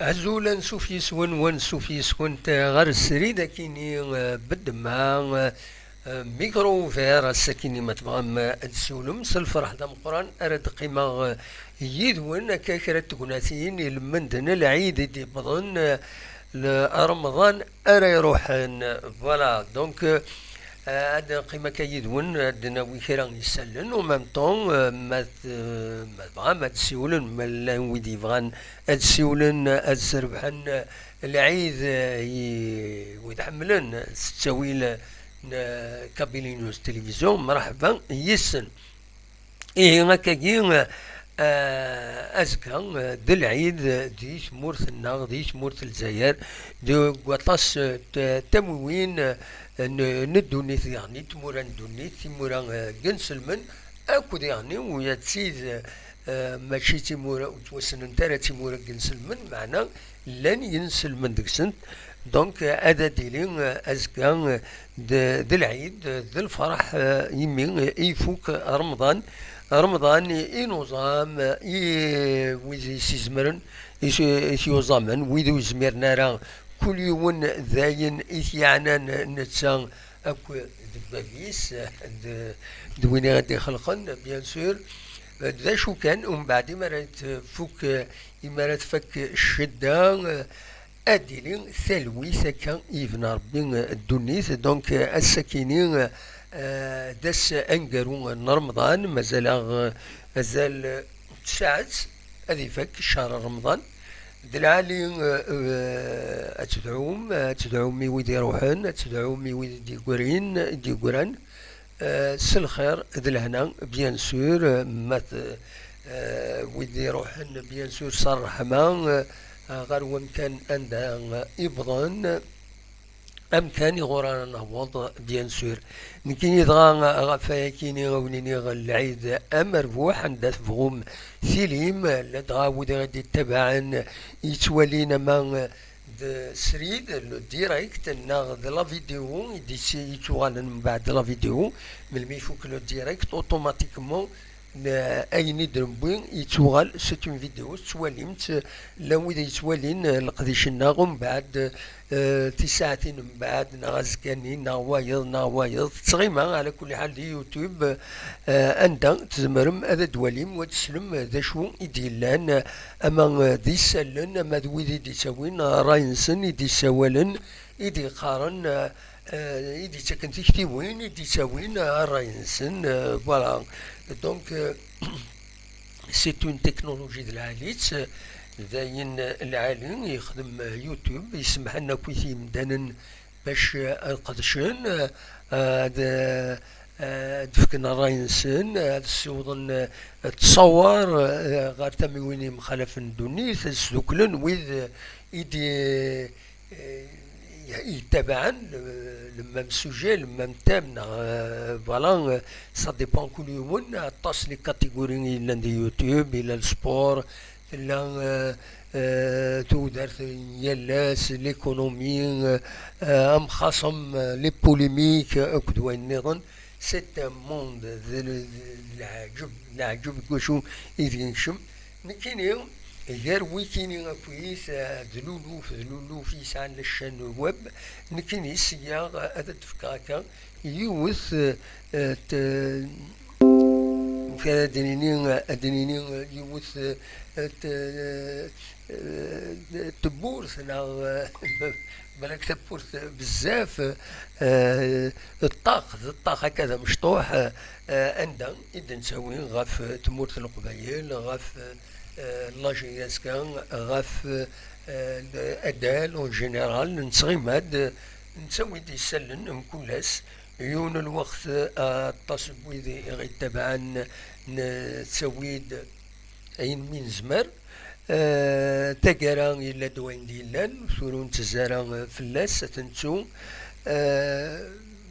عزولا سوفيس ون سوفيس كنت غير السريدة كيني بد مع ميكرو فير السكيني ما تبغى تسولم سلفرح دا مقران أرد قيمة يدون كاكرة تكوناتين المندن العيد دي بضن لرمضان أرى يروحن فوالا دونك هاد قيمة كيدون عندنا ويكران يسلن ومام طون ما بغا ما تسيولن ما ويدي بغان تسيولن تسربحن العيد ويتحملن ستاويل كابيلينوس تلفزيون مرحبا يسن إيه هكاكي أزكى دي العيد ديش مورث النار ديش مورث الجزائر دي قطاس تموين ندونيت يعني تمورا ندونيت تمورا جنسلمن أكود يعني ويا تسيد ماشي تيمورا وتوسن نتارا تيمورا جنسلمن معنا لن ينسلمن ديكسنت دونك هذا ديلين أزكى دي العيد دي الفرح يمين يفوك رمضان نظام ويزي سيزمرن يوزامن ويدو يزمرنا راه كل يوم ذاين يعني نتسان اكو دبابيس دوين غادي خلقن بيان سور ذا شو كان ومن بعد مرات فوك مرات فك الشده اديلين ثلوي سكان يفن ربي الدنيس دونك السكينين داس انقرون رمضان مازال تساعد هذه فك شهر رمضان دلالي تدعوم مي ويدي يروحن تدعوم مي ويدي يقران سلخير دلهنا بيان سور مات ويدي يروحن بيان سور صرح ما غير ومكان عندها إبضان أمكان يغوران نهوض بيان سور نكين يدغى غفايا كيني غونيني العيد أمر بوح عندها فغوم ثيليم لدغى ودي غادي تبعا يتولينا ما سريد الديريكت ناخذ لا فيديو يديسي يتوغال من بعد لا فيديو من الميفوك لو ديريكت اوتوماتيكمون اين يدربوين يتوغال سيت اون فيديو تواليمت لو اذا يتوالين القديش الناغم بعد ساعتين من بعد نغازكانين نغوايض تغيما على كل حال دي يوتيوب اندا تزمرم هذا دواليم وتسلم ذا شو يديلان اما دي سلن اما دويدي دي ساوين راينسن يدي سوالن يدي قارن يدي تكن تكتيوين يدي ساوين راينسن فوالا دونك سي اون تكنولوجي د العاليت داين العالم يخدم يوتيوب يسمح لنا كويتي مدانا باش نقدشن دفكنا راينسن السوضن تصور غير تمويني مخالف دوني تسلوكلن ويذ يدي يتبعا لما مسوجي لما متابنا فوالا سا ديبون كل يوم طاس لي كاتيجوري الى دي يوتيوب الى السبور الى تودرت يلاس ليكونومي ام خاصم لي بوليميك اكد وين نظن سيت موند العجب كوشو يدينشم نكيني غير ويكيني كويس ذلولو في سان الشان ويب نكيني سياغ هذا تفكاكا يوث دنيني يوث تبورث بالك تبورث بزاف الطاق هكذا مشطوح عندها إذا نسوي غاف تمورث القبايل غاف لاجياسكا غاف ادال اون جينيرال نتغيماد نسوي دي سلن مكولاس يون الوقت التصب ويدي غير تبعا نسويد اين من زمر تاكرا إلا دوين ديلان ثورون تزارا فلاس تنتو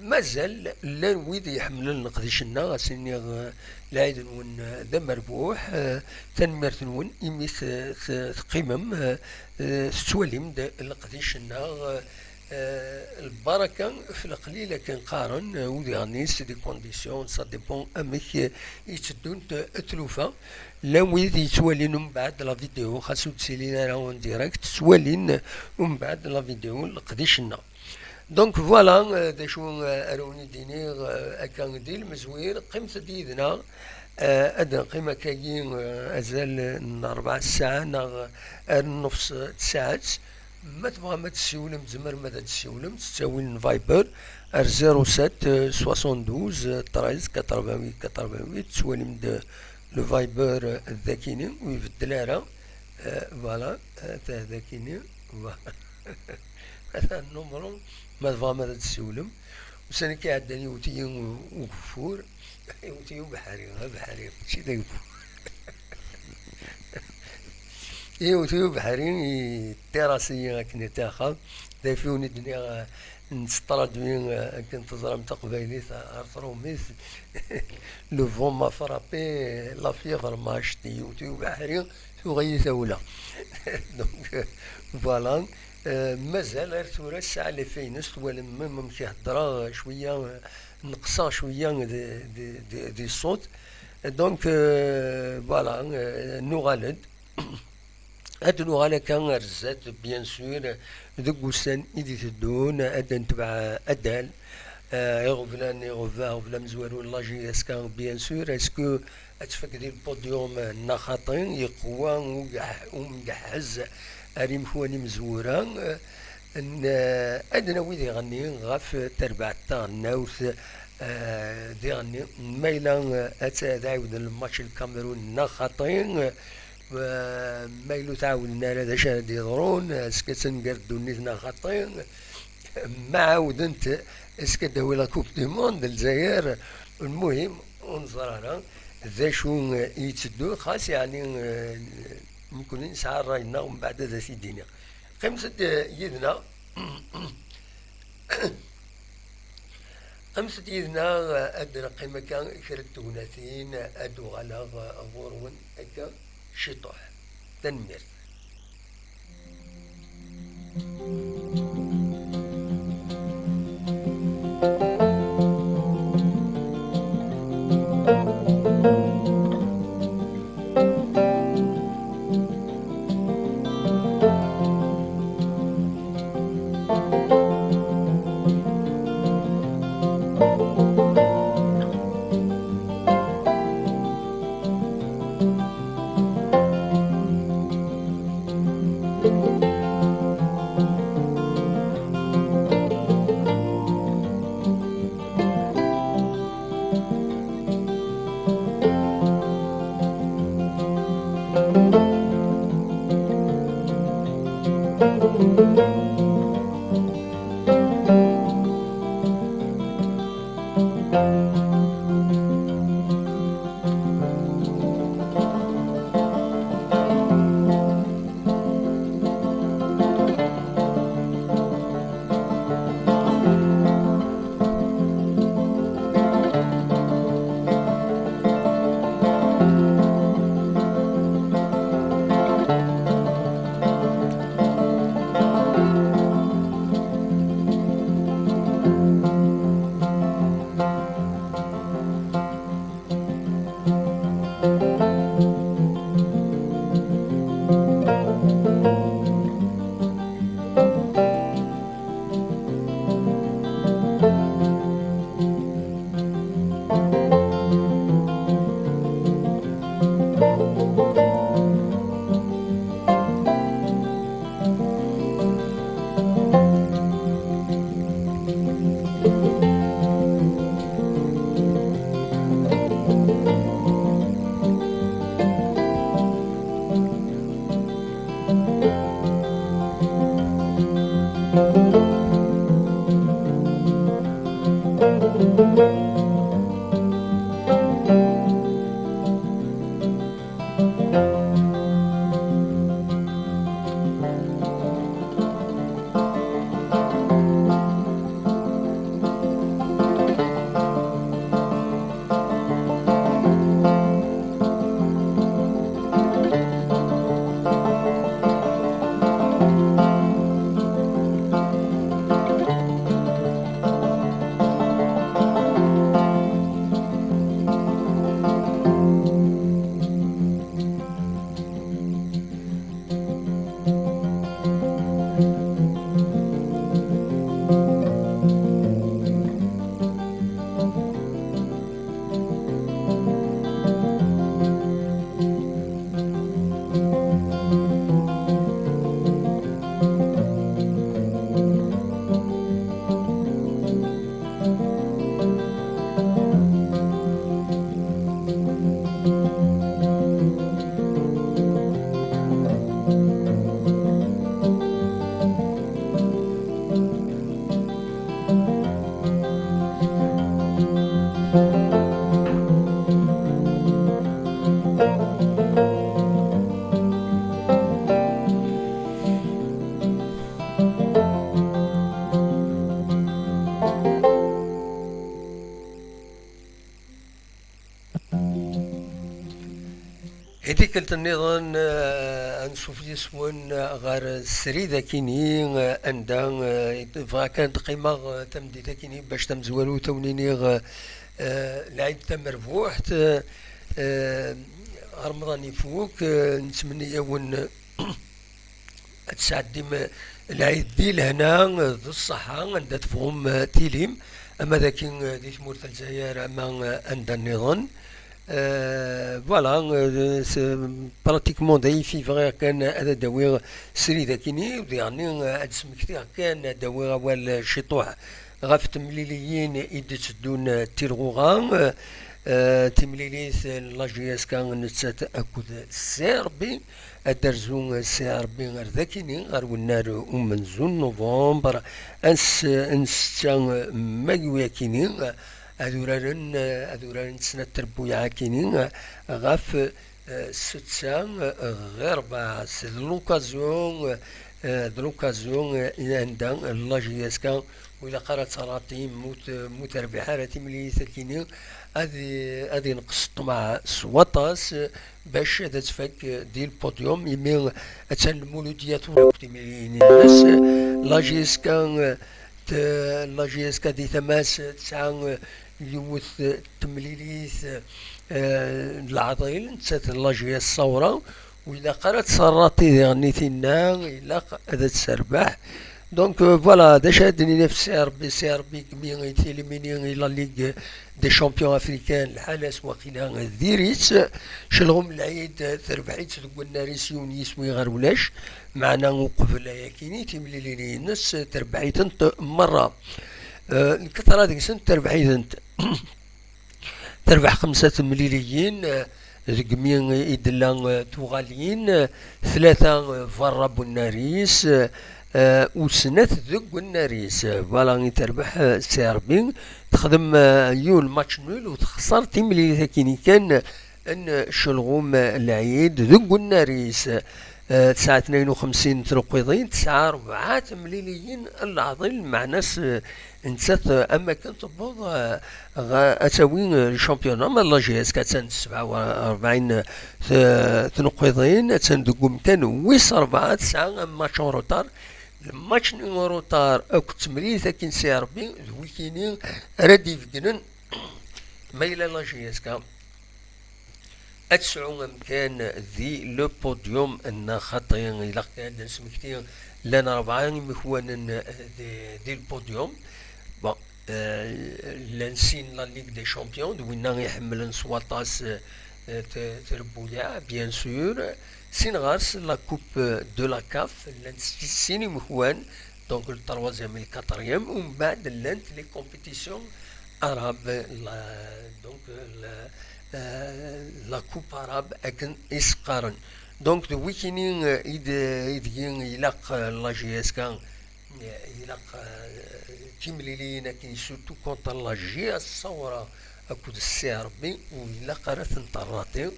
مازال لان ويدي يحملن نقديشنا غاسيني العيد نون ذا مربوح تنمرت نون إميث قمم ستواليم القديشنا البركة في القليلة كنقارن ودي غني سي دي كونديسيون سا ديبون امك يتدون تلوفا لا ويد يتوالين من بعد لا فيديو خاصو تسيلينا اون ديريكت توالين من بعد لا فيديو لقديشنا دونك فوالا دا شو اروني دينيغ اكان ديل مزوير قيمة ديدنا أدنى قيمة كاين أزال 4 ساعة نص ساعات ما تبغى ما تسولم تزمر ما تسولم تساوي فايبر 07 72 13 88 88 تسولم لو فايبر الذاكيني ويبدل على فوالا تاع ذاكيني هذا النمرو ما تبغى ما تسولم وسني كيعدني وتيم وكفور وتيم بحري بحري شي ذا وتيو بحرين تيراسية كنا تاخا دافيوني دنيا نسترد من كنت زرم تقبيلي ارثروميس لو فون ما فرابي لا فيغر ما شتي وتيو بحرين شو غي ثولة دونك فوالا مازال غير ثورة الساعة اللي فينس ولا ممشي هضرا شوية نقصا شوية دي الصوت دونك فوالا نغالد أدنو على كان رزات بيان سور ذوك وسان إدي تدون أدن تبع أدال يغفلان يغفلا مزوارو لاجي اسكان بيان سور اسكو اتفكدي البوديوم نخاطين يقوى ومجهز أريم خواني مزورا ان أدنى ويدي غني غاف تربع تاع ناوث دي غني ميلان أتا داود الماتش الكاميرون نخاطين مايلو تعاوننا على ذا شاد يضرون سكتن قردو نيتنا خاطين ما عاودنت اسكت هو لا كوب دي موند الجزائر المهم انظر ذا شو يتسدو خاص يعني ممكن نسعى راينا ومن بعد ذا سيدينا خمسة يدنا خمسة يدنا أدنى قيمة كان كرتونتين أدو على غورون أكا شطوح تنمير كنت النظام نشوف يسون غير سريدة كيني عندها كانت قيمة تمدي كيني باش تمزوالو تونيني العيد تمربوح رمضان يفوق نتمنى يون تسعد العيد دي لهنا ذو الصحة عندها تفهم تيليم أما ذاك دي ثمورة الجزائر أما عند النظام فوالا براتيكمون داي في فغير كان هذا داوي سري ذاكيني يعني هاد سمكتي كان داوي غوال شطوح غاف تمليليين إيد تدون تيرغوغان تمليليث لاجياس كان نتسات أكود سيربي أدرزون سيربي غير ذاكيني غير ونار ومنزون نوفمبر أنس مايو كيني أذوران سنة تربويا كيني غاف ستسان غير باس دلوكازيون عندها لاجياس كان وإلا قرأت صلاتي موت ربيحة راتي ملي ثكيني هذه نقصت مع سواطاس باش هذا تفك ديال البوديوم يمين اتسان المولوديات ولا كنت مليين الناس لاجيسكا دي تماس تسعة يوث تمليليث العضيل نتسات لاجيا الصورة وإذا قرأت صراتي غنيتينا إلا هذا تسربح دونك فوالا دا شادني نفس سي ار بي كمي تيليميني الى ليغ دي شامبيون افريكان الحالس وقيلا ديريت شلهم العيد تربحيت قلنا ريسيون يسوي غير ولاش معنا وقف لا كيني تيملي لي الناس تربحيت انت مره الكثره ديك سنت تربحيت انت تربح 5 مليليين رقمين يدلان توغاليين 3 فرا بوناريس وسنات ذوق الناريس فوالا تربح سيربين تخدم يول ماتش نول وتخسر تيملي ثاكيني كان ان شلغوم العيد ذوق الناريس 952 ترقيضين 9 4 مليليين العظيم مع ناس نسات اما كانت تبوض اتاوين الشامبيون ما لا جي اس 47 تنقيضين تندقوا كان ويس 4 9 ماتش روتار الماتش نيمورو طار اكو تمرين ثاكين سي ربي ويكيني رديف جنن ميلا لا جي اس كا اتسعو مكان ذي لو بوديوم ان خاطين الى كان سمكتين لنا 4 مخوانا دي البوديوم بون لانسين لا ليغ دي شامبيون وين يحمل سواطاس تربويا بيان سور سينغارس لا كوب دو لا كاف سيني مخوان دونك التروازيام الكاتريام ومن بعد لانت لي كومبيتيسيون اراب دونك لا كوب اراب اكن اسقارن دونك دو ويكينين يدين يلاق لا جي اس كان يلاق تيمليلينا كي سورتو كونتر لا جي الصورة اكود السي ربي ويلا قرات نطراتي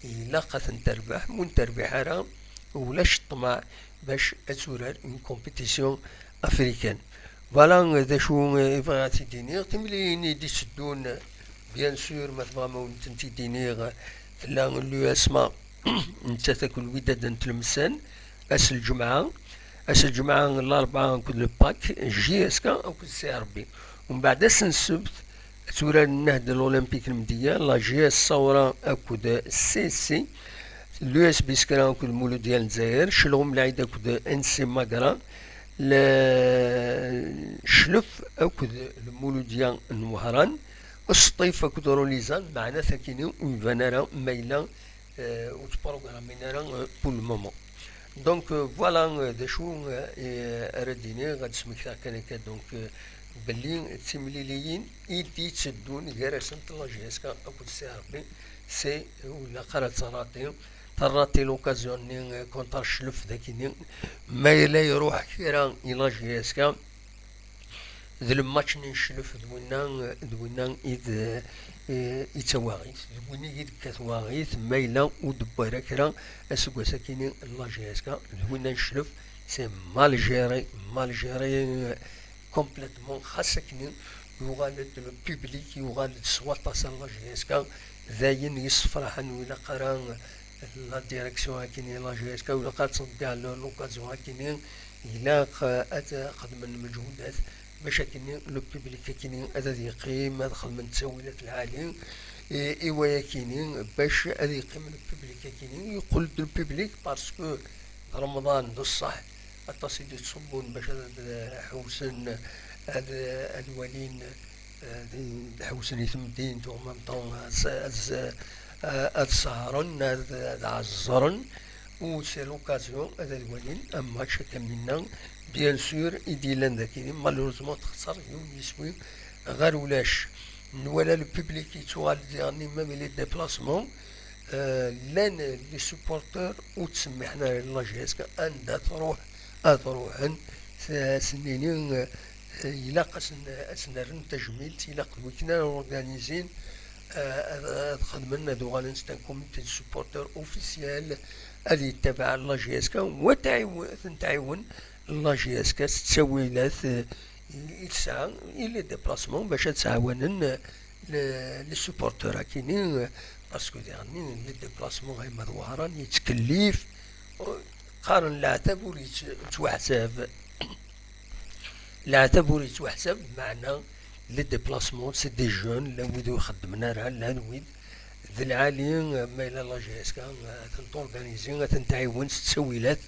إلا قد تربح من تربح راه ولاش الطمع باش أتورر اون كومبيتيسيون افريكان فوالا دا شو بغات تدينيغ تمليني دي سدون بيان سور ما تبغى تدينيغ لا لو اسما نتا تاكل وداد نتلمسان اس الجمعة الاربعاء كل الباك جي اسكا او كل سي ربي ومن بعد السبت تورا النهضة الأولمبيك المدية لا جي الصورة أكود سي سي لو اس بي سكرا أكود مولو ديال الجزائر شلغم العيد أكود ان سي ماكرا شلف أكود المولو ديال الوهران والسطيف أكود روليزان معنا ثاكيني ويفانارا ميلا وتبروغرامينا راه بول مومون دونك فوالا دا شو رديني غاد سمكتا كان دونك بلي تيمليليين إيدي تسدون غير سنت لا جي اس كا أكود سي ربي سي ولا قرات صراتي طراتي لوكازيون كونتر شلف ذاكيني ما لا يروح كيرا إلى جي اس كا ذا الماتش نشلف دوينا إذ يتواغيث دوينا إذ كتواغيث مايلا ودبارا كرا أسوكا ساكيني لا جي اس كا دوينا نشلف سي مالجيري كومبليتمون خاصة كني يغالد البوبليك يغالد سواطا سان لا جي اس كا ذاين يصفرحن ولا قران لا ديريكسيون هاكيني لا جي اس كا ولا قاد تصدي على لوكازيون هاكيني إلا خدم المجهودات باش هاكيني لو بوبليك هاكيني هذا يقيم هذا خدم التسويلات العالية إيوايا كاينين باش هذا يقيم البوبليك هاكيني يقول البوبليك باسكو رمضان بصح التصيد تصبون باش هذا حوسن هذا الولين حوسن يتمدين تو مام طون هاد السهرن هاد عالزرن و سي لوكازيون هذا الولين اما شكا منا بيان سور يديلان ذاكيني مالوروزمون تخسر يوم يسوي غير ولاش ولا لو بوبليك يتوال ديرني ميم لي ديبلاسمون لان لي سوبورتور و تسمي حنا لا جي اس كا عندها تروحن سنينين يلاق اسنرن تجميل يلاق وكنا اورغانيزين خدمنا دوغالا نستان كوميتي دو سوبورتور اوفيسيال هذه تبع لا جي اس كا وتعاون لا جي اس كا تسويلات يتسعى إلى ديبلاسمون باش تعاونن لي سوبورتور كاينين باسكو يعني لي ديبلاسمون غير مدواران يتكلف قارن العتب وليت توحساب العتب وليت توحساب بمعنى لي ديبلاسمون سي دي جون لا ويدو يخدمنا راه لا نويد ذي العاليين ما إلا لا جي اس كا تنطورغانيزي تنتعاون تسويلات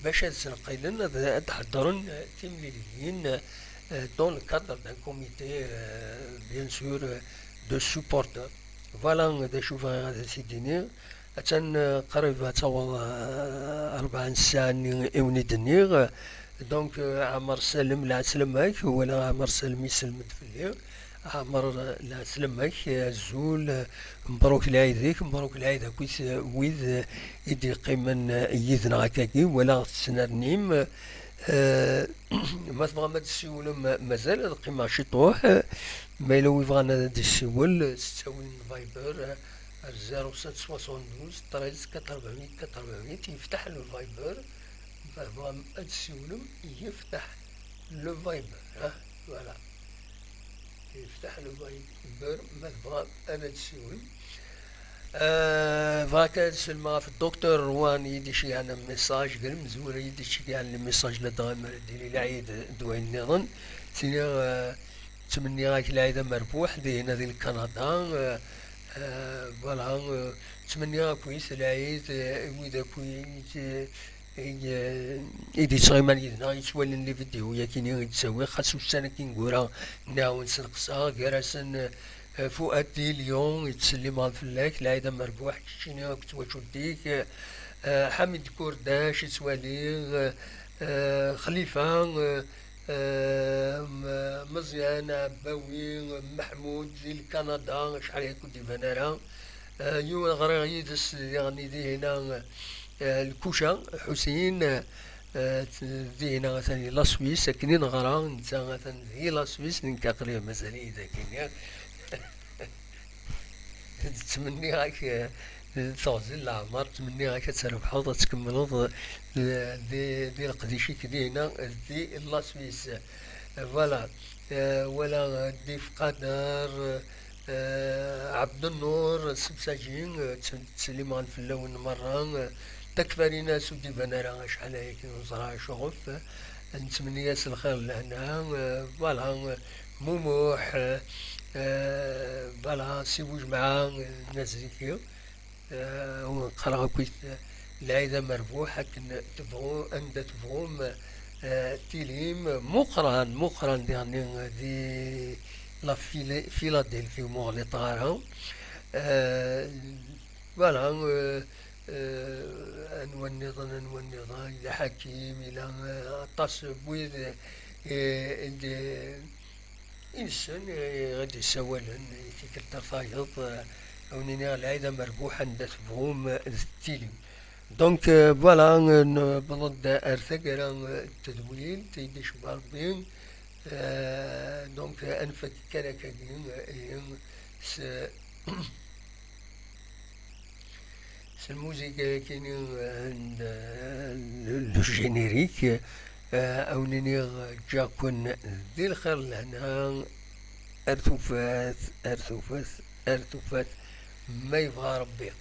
باش تنقيلن تحضرن تمليليين dans le cadre d'un comité bien sûr de supporters. Voilà des choses à décider. أتن قريب تصور 4 ساعات إوني دنيغ دونك عمر سلم لا سلمك ولا عمر سلم يسلم تفليغ عمر لا سلمك زول مبروك العيد مبروك العيد كويس ويد يدي قيمن يذنا هكاكي ولا سنرنيم ما تبغى ما تسول مازال القيمة شي طوح ما إلا يبغانا تسول تساوي الفايبر 0772 13 400 400 يفتح له الفايبر بغا تسولم يفتح لو فايبر فوالا يفتح لو فايبر ما تبغى انا تسول فاكا تسلم في الدكتور روان يدي شي عن ميساج قال مزور يدي شي عن الميساج لدغم ديري العيد دوين نظن سينا تمني راك العيد مربوح دينا ديال كندا فوالا تمني كويس العيد وإذا كويس إيدي تغيمان يدنا يتولن لي فيديو ياكيني يتساوي خاصو السنة كي نقولها ناون سنقصا كراسن فؤاد دي اليوم يتسلم على الفلاك العيد مربوح كيشيني كتواشو ديك حميد كرداش يتوالي خليفة مزيان عباوي محمود ديال كندا شحال يكون ديفان راه يوم غير يدس يعني دي هنا الكوشة حسين دي هنا ثاني لا سويس ساكنين غرا نتا ثاني لا سويس نكاقري مازال إذا كاين تمني هاك تغزل العمر تمني هاك تربحو تكملو دي القديشي كدي هنا دي لا سويس فوالا ولا دي فقادر عبد النور سبساجين تسليمان في اللون مرة تكفري ناس ودي بنارا شحال هيك وزرع شغف نتمنى ياس الخير لهنا فوالا موموح فوالا سيوج مع الناس ذيك ونقرا كويس العيدة مربوح لكن تبغوا أن تبغوا تيليم مقران يعني دي لا فيلادلفي مغلطة فوالا نونضا إلى حكيم إلى عطاس بويد إنسان غادي يسولن في كتر فايض ونينا العيدة مربوحة ندات بهم التيليم دونك فوالا بلد أرثقرا التدويل تيدي شباربين دونك أنفك كراكاكين الموسيقى كاين لو جينيريك او نيني جاكون ذي الخير لهنا ارثوفات ما يبغى ربي